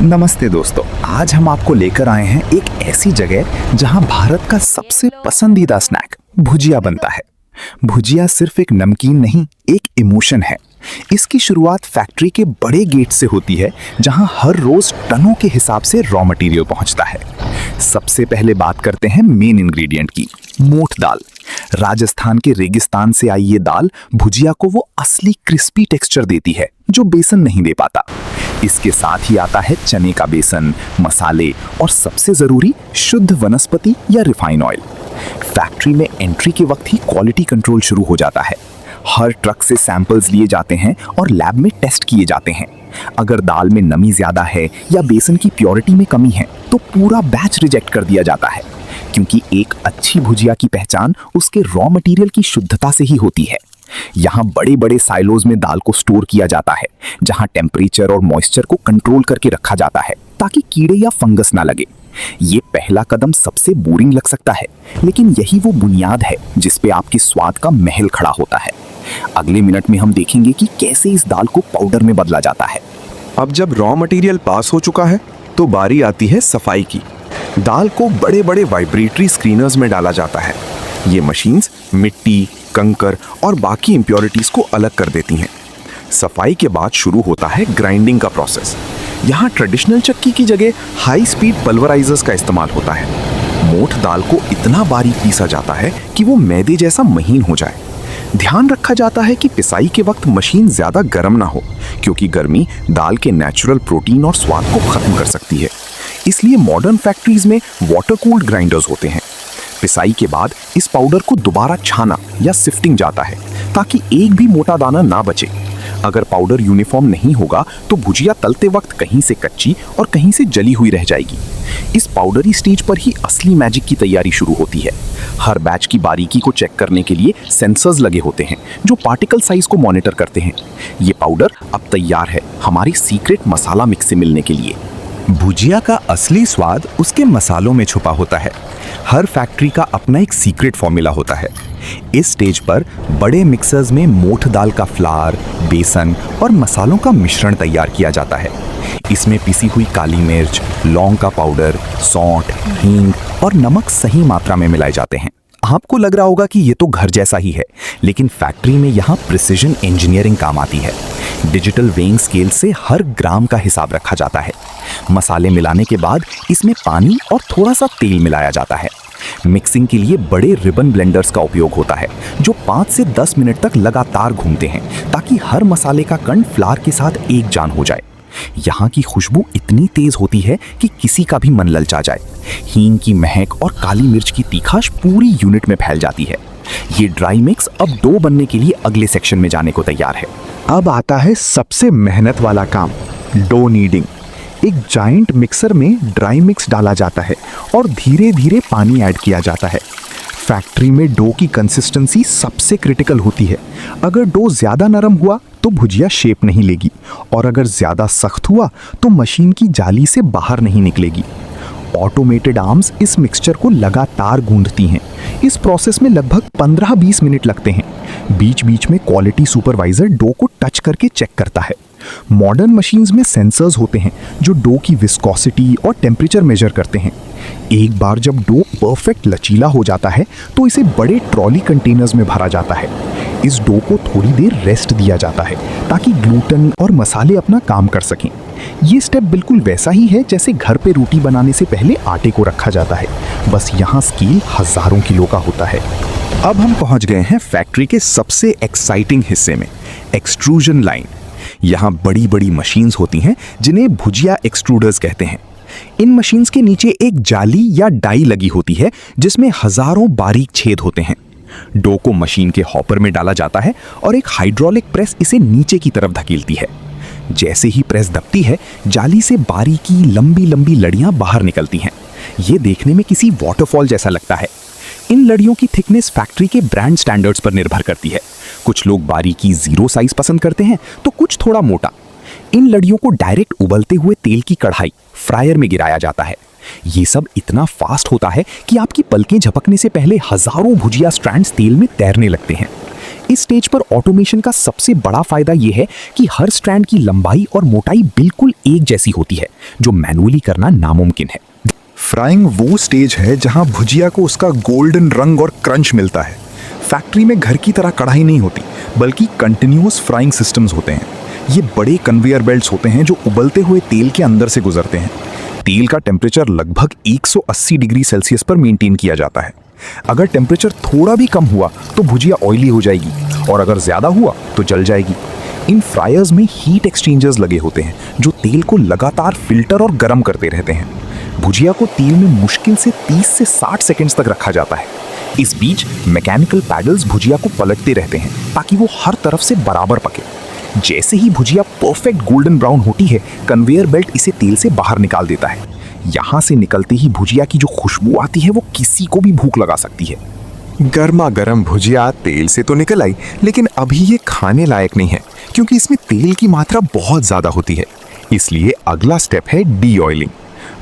नमस्ते दोस्तों, आज हम आपको लेकर आए हैं एक ऐसी जगह जहां भारत का सबसे पसंदीदा स्नैक भुजिया बनता है। भुजिया सिर्फ एक नमकीन नहीं, एक इमोशन है। इसकी शुरुआत फैक्ट्री के बड़े गेट से होती है, जहां हर रोज टनों के हिसाब से रॉ मटेरियल पहुंचता है। सबसे पहले बात करते हैं मेन इंग्रेडिएंट की, मोठ दाल। राजस्थान के रेगिस्तान से आई ये दाल भुजिया को वो असली क्रिस्पी टेक्सचर देती है जो बेसन नहीं दे पाता। इसके साथ ही आता है चने का बेसन, मसाले और सबसे जरूरी शुद्ध वनस्पति या रिफाइन ऑयल। फैक्ट्री में एंट्री के वक्त ही क्वालिटी कंट्रोल शुरू हो जाता है। हर ट्रक से सैंपल्स लिए जाते हैं और लैब में टेस्ट किए जाते हैं। अगर दाल में नमी ज्यादा है या बेसन की प्योरिटी में कमी है तो पूरा बैच रिजेक्ट कर दिया जाता है, क्योंकि एक अच्छी भुजिया की पहचान उसके रॉ मटेरियल की शुद्धता से ही होती है। यहाँ बड़े बड़े साइलोज में दाल को स्टोर किया जाता है, जहाँ टेम्परेचर और मॉइस्चर को कंट्रोल करके रखा जाता है ताकि कीड़े या फंगस ना लगे। ये पहला कदम सबसे बोरिंग लग सकता है, लेकिन यही वो बुनियाद है जिस पे आपके स्वाद का महल खड़ा होता है। अगले मिनट में हम देखेंगे कि कैसे इस दाल को पाउडर में बदला जाता है। अब जब रॉ मटेरियल पास हो चुका है तो बारी आती है सफाई की। दाल को बड़े बड़े वाइब्रेटरी स्क्रीनर्स में डाला जाता है। ये मशीन्स मिट्टी, कंकर और बाकी इम्प्योरिटीज को अलग कर देती हैं। सफाई के बाद शुरू होता है ग्राइंडिंग का प्रोसेस। यहाँ ट्रेडिशनल चक्की की जगह हाई स्पीड पल्वराइजर्स का इस्तेमाल होता है। मोठ दाल को इतना बारीक पीसा जाता है कि वो मैदे जैसा महीन हो जाए। ध्यान रखा जाता है कि पिसाई के वक्त मशीन ज्यादा गर्म ना हो, क्योंकि गर्मी दाल के नेचुरल प्रोटीन और स्वाद को खत्म कर सकती है। इसलिए मॉडर्न फैक्ट्रीज में वाटर कूल्ड ग्राइंडर्स होते हैं। पिसाई के बाद इस पाउडर को दोबारा छाना या सिफ्टिंग जाता है ताकि एक भी मोटा दाना ना बचे। अगर पाउडर यूनिफॉर्म नहीं होगा तो भुजिया तलते वक्त कहीं से कच्ची और कहीं से जली हुई रह जाएगी। इस पाउडरी स्टेज पर ही असली मैजिक की तैयारी शुरू होती है। हर बैच की बारीकी को चेक करने के लिए सेंसर्स लगे होते हैं जो पार्टिकल साइज को मॉनिटर करते हैं। ये पाउडर अब तैयार है हमारी सीक्रेट मसाला मिक्स से मिलने के लिए। भुजिया का असली स्वाद उसके मसालों में छुपा होता है। हर फैक्ट्री का अपना एक सीक्रेट फॉर्मूला होता है। इस स्टेज पर बड़े मिक्सर्स में मोठ दाल का फ्लार, बेसन और मसालों का मिश्रण तैयार किया जाता है। इसमें पिसी हुई काली मिर्च, लौंग का पाउडर, सौंठ, हींग और नमक सही मात्रा में मिलाए जाते हैं। आपको लग रहा होगा कि ये तो घर जैसा ही है, लेकिन फैक्ट्री में यहाँ प्रिसिजन इंजीनियरिंग काम आती है। डिजिटल वेइंग स्केल से हर ग्राम का हिसाब रखा जाता है। मसाले मिलाने के बाद इसमें पानी और थोड़ा सा तेल मिलाया जाता है। मिक्सिंग के लिए बड़े रिबन ब्लेंडर्स का उपयोग होता है, जो 5 से 10 मिनट तक लगातार घूमते हैं ताकि हर मसाले का कण फ्लार के साथ एक जान हो जाए। यहाँ की खुशबू इतनी तेज होती है कि किसी का भी मन ललचा जाए। हींग की महक और काली मिर्च की तीखाश पूरी यूनिट में फैल जाती है। ये ड्राई मिक्स अब डो बनने के लिए अगले सेक्शन में जाने को तैयार है। अब आता है सबसे मेहनत वाला काम, डो नीडिंग। एक जायंट मिक्सर में ड्राई मिक्स डाला जाता है और धीरे धीरे पानी ऐड किया जाता है। फैक्ट्री में डो की कंसिस्टेंसी सबसे क्रिटिकल होती है। अगर डो ज़्यादा नरम हुआ तो भुजिया शेप नहीं लेगी, और अगर ज़्यादा सख्त हुआ तो मशीन की जाली से बाहर नहीं निकलेगी। ऑटोमेटेड आर्म्स इस मिक्सचर को लगातार गूंथती हैं। इस प्रोसेस में लगभग 15-20 मिनट लगते हैं। बीच बीच में क्वालिटी सुपरवाइजर डो को टच करके चेक करता है। मॉडर्न मशीन्स में सेंसर्स होते हैं जो डो की विस्कोसिटी और टेम्परेचर मेजर करते हैं। एक बार जब डो परफेक्ट लचीला हो जाता है तो इसे बड़े ट्रॉली कंटेनर्स में भरा जाता है। इस डो को थोड़ी देर रेस्ट दिया जाता है ताकि ग्लूटेन और मसाले अपना काम कर सकें। ये स्टेप बिल्कुल वैसा ही है जैसे घर पे रोटी बनाने से पहले आटे को रखा जाता है, बस यहाँ स्केल हजारों किलो का होता है। अब हम पहुंच गए हैं फैक्ट्री के सबसे एक्साइटिंग हिस्से में, एक्सट्रूजन लाइन। यहाँ बड़ी बड़ी मशीन्स होती हैं जिन्हें भुजिया एक्सट्रूडर्स कहते हैं। इन मशीन्स के नीचे एक जाली या डाई लगी होती है जिसमें हजारों बारीक छेद होते हैं। डो को मशीन के हॉपर में डाला जाता है और एक हाइड्रोलिक प्रेस इसे नीचे की तरफ धकेलती है। जैसे ही प्रेस दबती है, जाली से बारीकी लंबी लंबी लड़ियां बाहर निकलती हैं। ये देखने में किसी वाटरफॉल जैसा लगता है। इन लड़ियों की थिकनेस फैक्ट्री के ब्रांड स्टैंडर्ड्स पर निर्भर करती है। कुछ लोग बारीकी 0 साइज पसंद करते हैं तो कुछ थोड़ा मोटा। इन लड़ियों को डायरेक्ट उबलते हुए तेल की कढ़ाई फ्रायर में गिराया जाता है। ये सब इतना फास्ट होता है कि आपकी पलकें झपकने से पहले हजारों भुजिया स्ट्रैंड्स तेल में तैरने लगते हैं। इस स्टेज पर ऑटोमेशन का सबसे बड़ा फायदा यह है कि हर स्ट्रैंड की लंबाई और मोटाई बिल्कुल एक जैसी होती है, जो मैनुअली करना नामुमकिन है। फ्राइंग वो स्टेज है जहां भुजिया को उसका गोल्डन रंग और क्रंच मिलता है। फैक्ट्री में घर की तरह कढ़ाई नहीं होती, बल्कि कंटिन्यूअस फ्राइंग सिस्टम्स होते हैं। ये बड़े कन्वेयर बेल्ट्स होते हैं जो उबलते हुए तेल के अंदर से गुजरते हैं। तेल का टेम्परेचर लगभग 180 डिग्री सेल्सियस पर मेंटेन किया जाता है। अगर टेम्परेचर थोड़ा भी कम हुआ तो भुजिया ऑयली हो जाएगी, और अगर ज्यादा हुआ तो जल जाएगी। इन फ्रायर्स में हीट एक्सचेंजर्स लगे होते हैं जो तेल को लगातार फिल्टर और गर्म करते रहते हैं। भुजिया को तेल में मुश्किल से 30 से 60 सेकंड्स तक रखा जाता है। इस बीच मैकेनिकल पैडल्स भुजिया को पलटते रहते हैं ताकि वो हर तरफ से बराबर पके। जैसे ही भुजिया परफेक्ट गोल्डन ब्राउन होती है, कन्वेयर बेल्ट इसे तेल से बाहर निकाल देता है। यहाँ से निकलते ही भुजिया की जो खुशबू आती है वो किसी को भी भूख लगा सकती है। गर्मा गर्म भुजिया तेल से तो निकल आई, लेकिन अभी ये खाने लायक नहीं है क्योंकि इसमें तेल की मात्रा बहुत ज्यादा होती है। इसलिए अगला स्टेप है डी ऑयलिंग।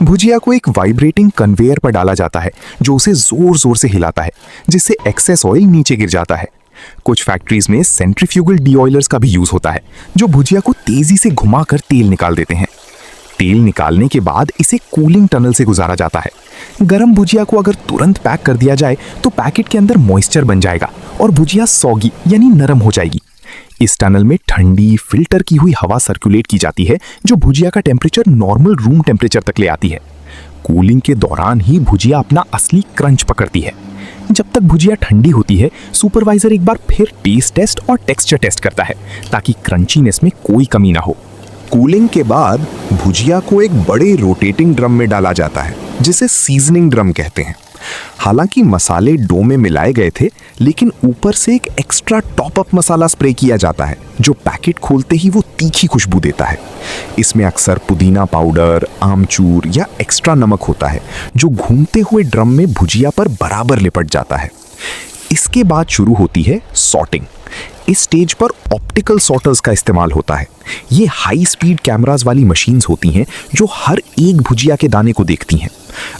भुजिया को एक वाइब्रेटिंग कन्वेयर पर डाला जाता है जो उसे जोर जोर से हिलाता है, जिससे एक्सेस ऑयल नीचे गिर जाता है। कुछ फैक्ट्रीज में सेंट्रीफ्यूगल डी ऑयलर्स का भी यूज होता है जो भुजिया को तेजी से घुमाकर तेल निकाल देते हैं। तेल निकालने के बाद इसे कूलिंग टनल से गुजारा जाता है। गरम भुजिया को अगर तुरंत पैक कर दिया जाए तो पैकेट के अंदर मॉइस्चर बन जाएगा और भुजिया सौगी यानी नरम हो जाएगी। इस टनल में ठंडी फिल्टर की हुई हवा सर्कुलेट की जाती है जो भुजिया का टेम्परेचर नॉर्मल रूम टेम्परेचर तक ले आती है। कूलिंग के दौरान ही भुजिया अपना असली क्रंच पकड़ती है। जब तक भुजिया ठंडी होती है, सुपरवाइजर एक बार फिर टेस्ट टेस्ट और टेक्सचर टेस्ट करता है ताकि क्रंचीनेस में कोई कमी ना हो। कूलिंग के बाद भुजिया को एक बड़े रोटेटिंग ड्रम में डाला जाता है जिसे सीजनिंग ड्रम कहते हैं। हालांकि मसाले डो में मिलाए गए थे, लेकिन ऊपर से एक एक्स्ट्रा टॉप अप मसाला स्प्रे किया जाता है जो पैकेट खोलते ही वो तीखी खुशबू देता है। इसमें अक्सर पुदीना पाउडर, आमचूर या एक्स्ट्रा नमक होता है जो घूमते हुए ड्रम में भुजिया पर बराबर लिपट जाता है। इसके बाद शुरू होती है सॉर्टिंग। इस स्टेज पर ऑप्टिकल सॉर्टर्स का इस्तेमाल होता है। ये हाई स्पीड कैमरास वाली मशीन्स होती हैं जो हर एक भुजिया के दाने को देखती हैं।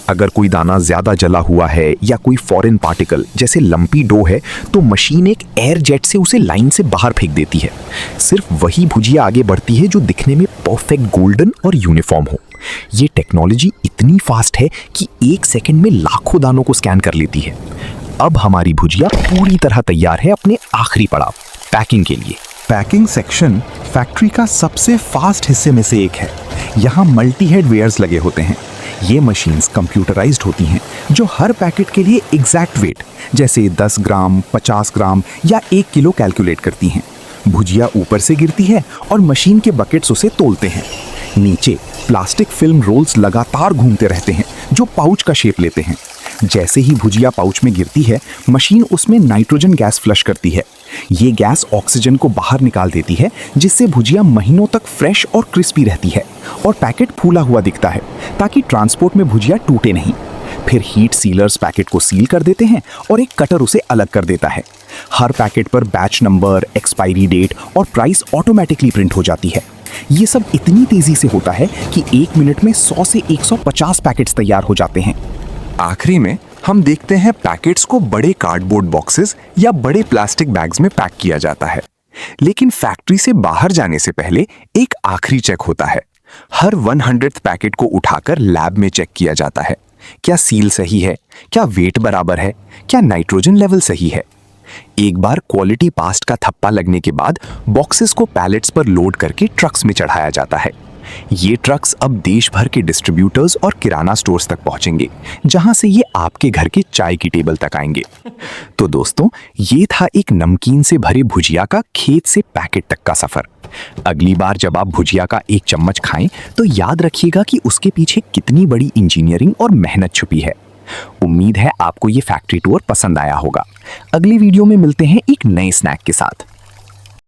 अगर कोई दाना ज्यादा जला हुआ है या कोई फॉरेन पार्टिकल जैसे लंपी डो है तो मशीन एक एयर जेट से उसे लाइन से बाहर फेंक देती है। सिर्फ वही भुजिया आगे बढ़ती है जो दिखने में परफेक्ट गोल्डन और यूनिफॉर्म हो। ये टेक्नोलॉजी इतनी फास्ट है कि 1 सेकंड में लाखों दानों को स्कैन कर लेती है। अब हमारी भुजिया पूरी तरह तैयार है अपने आखिरी पड़ाव पैकिंग के लिए। पैकिंग सेक्शन फैक्ट्री का सबसे फास्ट हिस्से में से एक है। यहाँ मल्टी हेड वेयर्स लगे होते हैं। ये मशीन्स कंप्यूटराइज्ड होती हैं जो हर पैकेट के लिए एग्जैक्ट वेट जैसे 10 ग्राम, 50 ग्राम या 1 किलो कैलकुलेट करती हैं। भुजिया ऊपर से गिरती है और मशीन के बकेट्स उसे तोलते हैं। नीचे प्लास्टिक फिल्म रोल्स लगातार घूमते रहते हैं जो पाउच का शेप लेते हैं। जैसे ही भुजिया पाउच में गिरती है, मशीन उसमें नाइट्रोजन गैस फ्लश करती है। ये गैस ऑक्सीजन को बाहर निकाल देती है जिससे भुजिया महीनों तक फ्रेश और क्रिस्पी रहती है और पैकेट फूला हुआ दिखता है ताकि ट्रांसपोर्ट में भुजिया टूटे नहीं। फिर हीट सीलर्स पैकेट को सील कर देते हैं और एक कटर उसे अलग कर देता है। हर पैकेट पर बैच नंबर, एक्सपायरी डेट और प्राइस ऑटोमेटिकली प्रिंट हो जाती है। ये सब इतनी तेजी से होता है कि 1 मिनट में 100 से 150 पैकेट्स तैयार हो जाते हैं। आखिरी में हम देखते हैं पैकेट्स को बड़े कार्डबोर्ड बॉक्सेस या बड़े प्लास्टिक बैग्स में पैक किया जाता है। लेकिन फैक्ट्री से बाहर जाने से पहले एक आखिरी चेक होता है। हर 100th पैकेट को उठाकर लैब में चेक किया जाता है। क्या सील सही है, क्या वेट बराबर है, क्या नाइट्रोजन लेवल सही है। एक बार क्वालिटी पास्ट का थप्पा लगने के बाद बॉक्सेस को पैलेट्स पर लोड करके ट्रक्स में चढ़ाया जाता है। ये ट्रक्स अब देश भर के डिस्ट्रीब्यूटर्स और किराना स्टोर्स तक पहुंचेंगे, जहां से ये आपके घर के चाय की टेबल तक आएंगे। तो दोस्तों, ये था एक नमकीन से भरे भुजिया का खेत से पैकेट तक का सफर। अगली बार जब आप भुजिया का एक चम्मच खाएं तो याद रखिएगा कि उसके पीछे कितनी बड़ी इंजीनियरिंग और मेहनत छुपी है। उम्मीद है आपको ये फैक्ट्री टूर पसंद आया होगा। अगली वीडियो में मिलते हैं एक नए स्नैक के साथ।